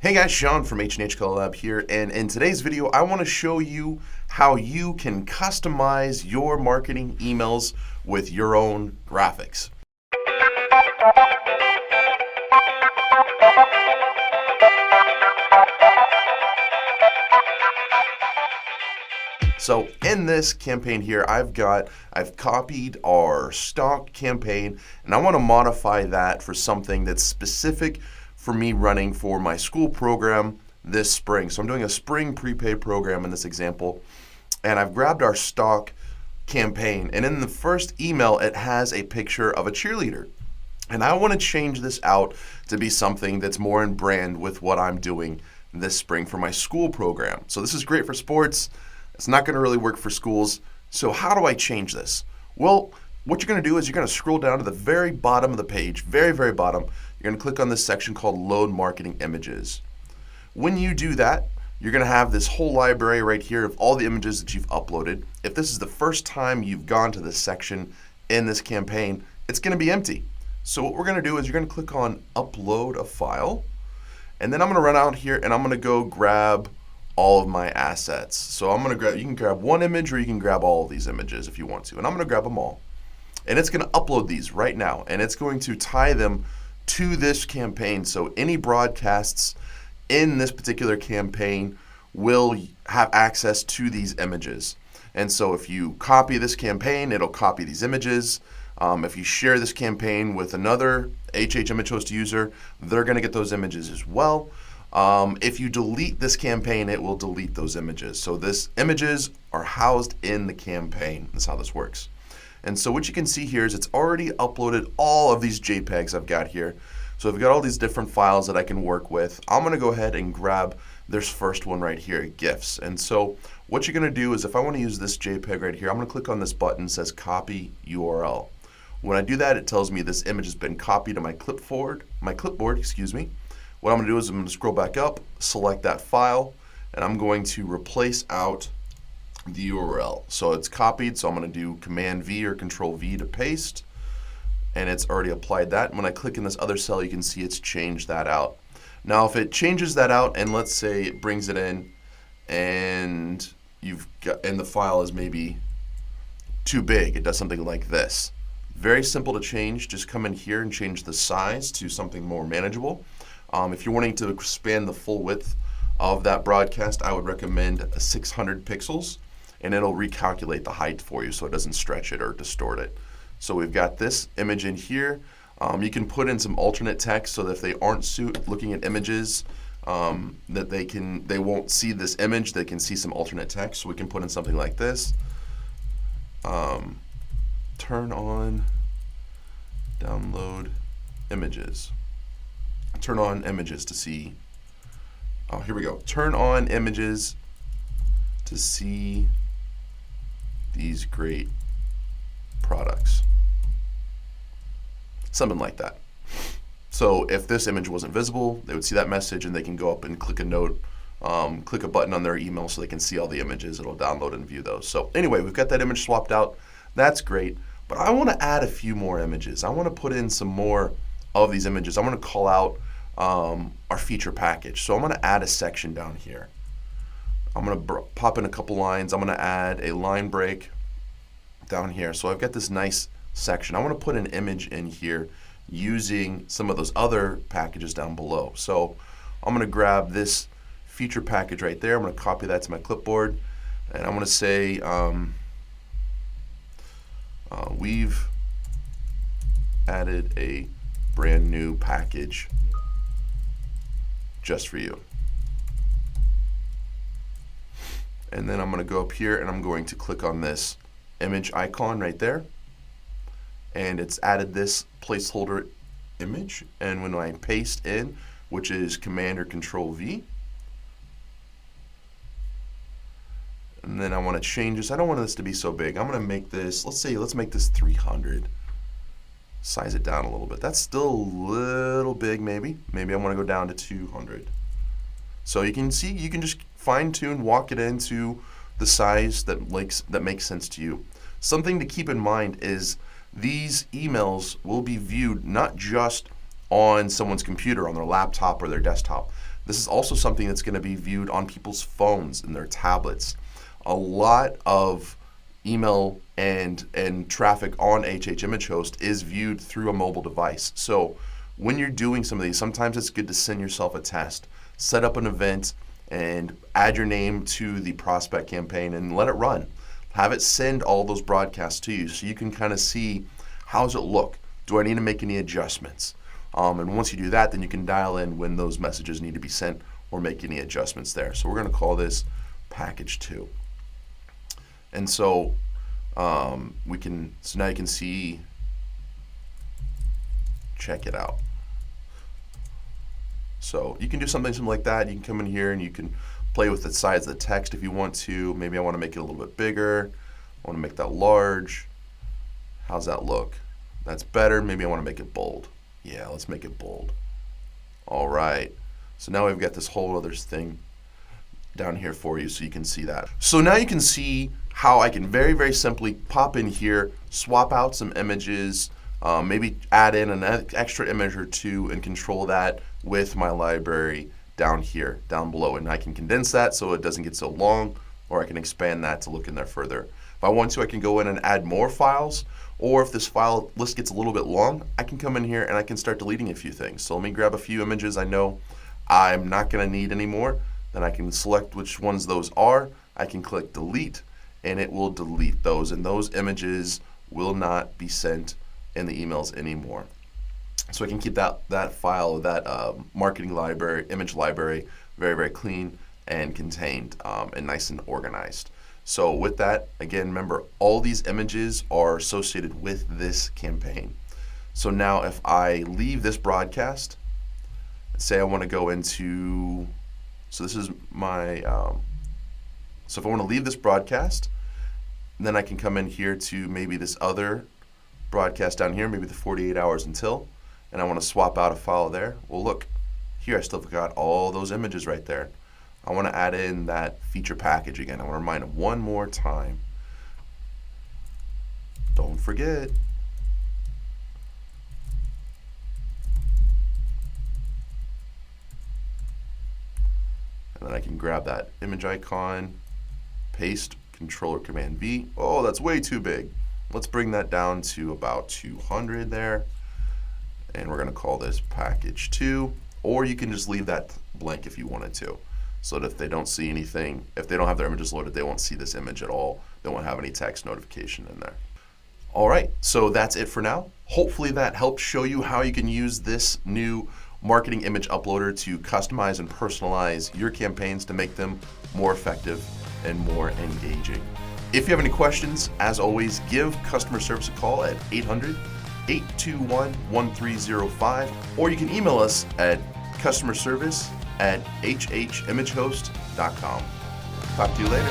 Hey guys, Sean from H&H Color Lab here, and in today's video I want to show you how you can customize your marketing emails with your own graphics. So in this campaign here, I've copied our stock campaign and I want to modify that for something that's specific for me running for my school program this spring. So I'm doing a spring prepaid program in this example, and I've grabbed our stock campaign, and in the first email it has a picture of a cheerleader. And I want to change this out to be something that's more in brand with what I'm doing this spring for my school program. So this is great for sports. It's not going to really work for schools. So how do I change this? Well, what you're going to do is you're going to scroll down to the very bottom of the page, very bottom. You're going to click on this section called Load Marketing Images. When you do that, you're going to have this whole library right here of all the images that you've uploaded. If this is the first time you've gone to this section in this campaign, it's going to be empty. So what we're going to do is you're going to click on Upload a File, and then I'm going to run out here and I'm going to go grab all of my assets. So I'm going to grab, you can grab one image or you can grab all of these images if you want to, and I'm going to grab them all. And it's going to upload these right now, and it's going to tie them to this campaign. So any broadcasts in this particular campaign will have access to these images. And so if you copy this campaign, it'll copy these images. If you share this campaign with another hhimagehost user, they're going to get those images as well. If you delete this campaign, it will delete those images. So these images are housed in the campaign. That's how this works. And so what you can see here is it's already uploaded all of these JPEGs I've got here. So I've got all these different files that I can work with. I'm going to go ahead and grab this first one right here, GIFs. And so what you're going to do is if I want to use this JPEG right here, I'm going to click on this button that says Copy URL. When I do that, it tells me this image has been copied to my clipboard. What I'm going to do is I'm going to scroll back up, select that file, and I'm going to replace out the URL. So it's copied, so I'm going to do Command V or Control V to paste, and it's already applied that. And when I click in this other cell, you can see it's changed that out. Now if it changes that out and let's say it brings it in and the file is maybe too big, it does something like this. Very simple to change. Just come in here and change the size to something more manageable. If you're wanting to expand the full width of that broadcast, I would recommend 600 pixels, and it'll recalculate the height for you so it doesn't stretch it or distort it. So we've got this image in here. You can put in some alternate text so that if they aren't looking at images, that they won't see this image, they can see some alternate text. So we can put in something like this. Turn on download images. Turn on images to see. Oh, here we go. Turn on images to see these great products. Something like that. So if this image wasn't visible, they would see that message and they can go up and click a note, click a button on their email so they can see all the images. It'll download and view those. So anyway, we've got that image swapped out. That's great. But I want to add a few more images. I want to put in some more of these images. I want to call out our feature package. So I'm going to add a section down here. I'm going to pop in a couple lines. I'm going to add a line break down here. So I've got this nice section. I want to put an image in here using some of those other packages down below. So I'm going to grab this feature package right there. I'm going to copy that to my clipboard, and I'm going to say we've added a brand new package just for you. And then I'm going to go up here and I'm going to click on this image icon right there, and it's added this placeholder image. And when I paste in, which is Command or Control V, and then I want to change this. I don't want this to be so big. I'm going to make this, let's make this 300. Size it down a little bit. That's still a little big, maybe. Maybe I want to go down to 200. So you can see, you can just fine tune, walk it into the size that makes sense to you. Something to keep in mind is these emails will be viewed not just on someone's computer, on their laptop or their desktop. This is also something that's going to be viewed on people's phones and their tablets. A lot of email and traffic on hhimagehost is viewed through a mobile device. So when you're doing some of these, sometimes it's good to send yourself a test, set up an event, and add your name to the prospect campaign and let it run. Have it send all those broadcasts to you so you can kind of see, how's it look? Do I need to make any adjustments? And once you do that, then you can dial in when those messages need to be sent or make any adjustments there. So we're going to call this package 2. And so now you can see, check it out. So you can do something like that. You can come in here and you can play with the size of the text if you want to. Maybe I want to make it a little bit bigger. I want to make that large. How's that look? That's better. Maybe I want to make it bold. Yeah, let's make it bold. All right. So now we've got this whole other thing down here for you so you can see that. So now you can see how I can very, very simply pop in here, swap out some images, maybe add in an extra image or two and control that with my library down here, down below. And I can condense that so it doesn't get so long, or I can expand that to look in there further. If I want to, I can go in and add more files, or if this file list gets a little bit long, I can come in here and I can start deleting a few things. So let me grab a few images I know I'm not going to need anymore. Then I can select which ones those are. I can click delete, and it will delete those, and those images will not be sent in the emails anymore. So I can keep that file, that marketing library, image library, very, very clean and contained and nice and organized. So with that, again, remember, all these images are associated with this campaign. So now if I leave this broadcast, say I want to go into, so this is my, so if I want to leave this broadcast, then I can come in here to maybe this other broadcast down here, maybe the 48 hours until, and I want to swap out a file there. Well, look, here I still got all those images right there. I want to add in that feature package again. I want to remind them one more time. Don't forget. And then I can grab that image icon, paste, Control or Command V. Oh, that's way too big. Let's bring that down to about 200 there. And we're going to call this package 2. Or you can just leave that blank if you wanted to, so that if they don't see anything, if they don't have their images loaded, they won't see this image at all. They won't have any text notification in there. All right, so that's it for now. Hopefully that helped show you how you can use this new marketing image uploader to customize and personalize your campaigns to make them more effective and more engaging. If you have any questions, as always, give customer service a call at 800-821-1305, or you can email us at customerservice@hhimagehost.com. Talk to you later.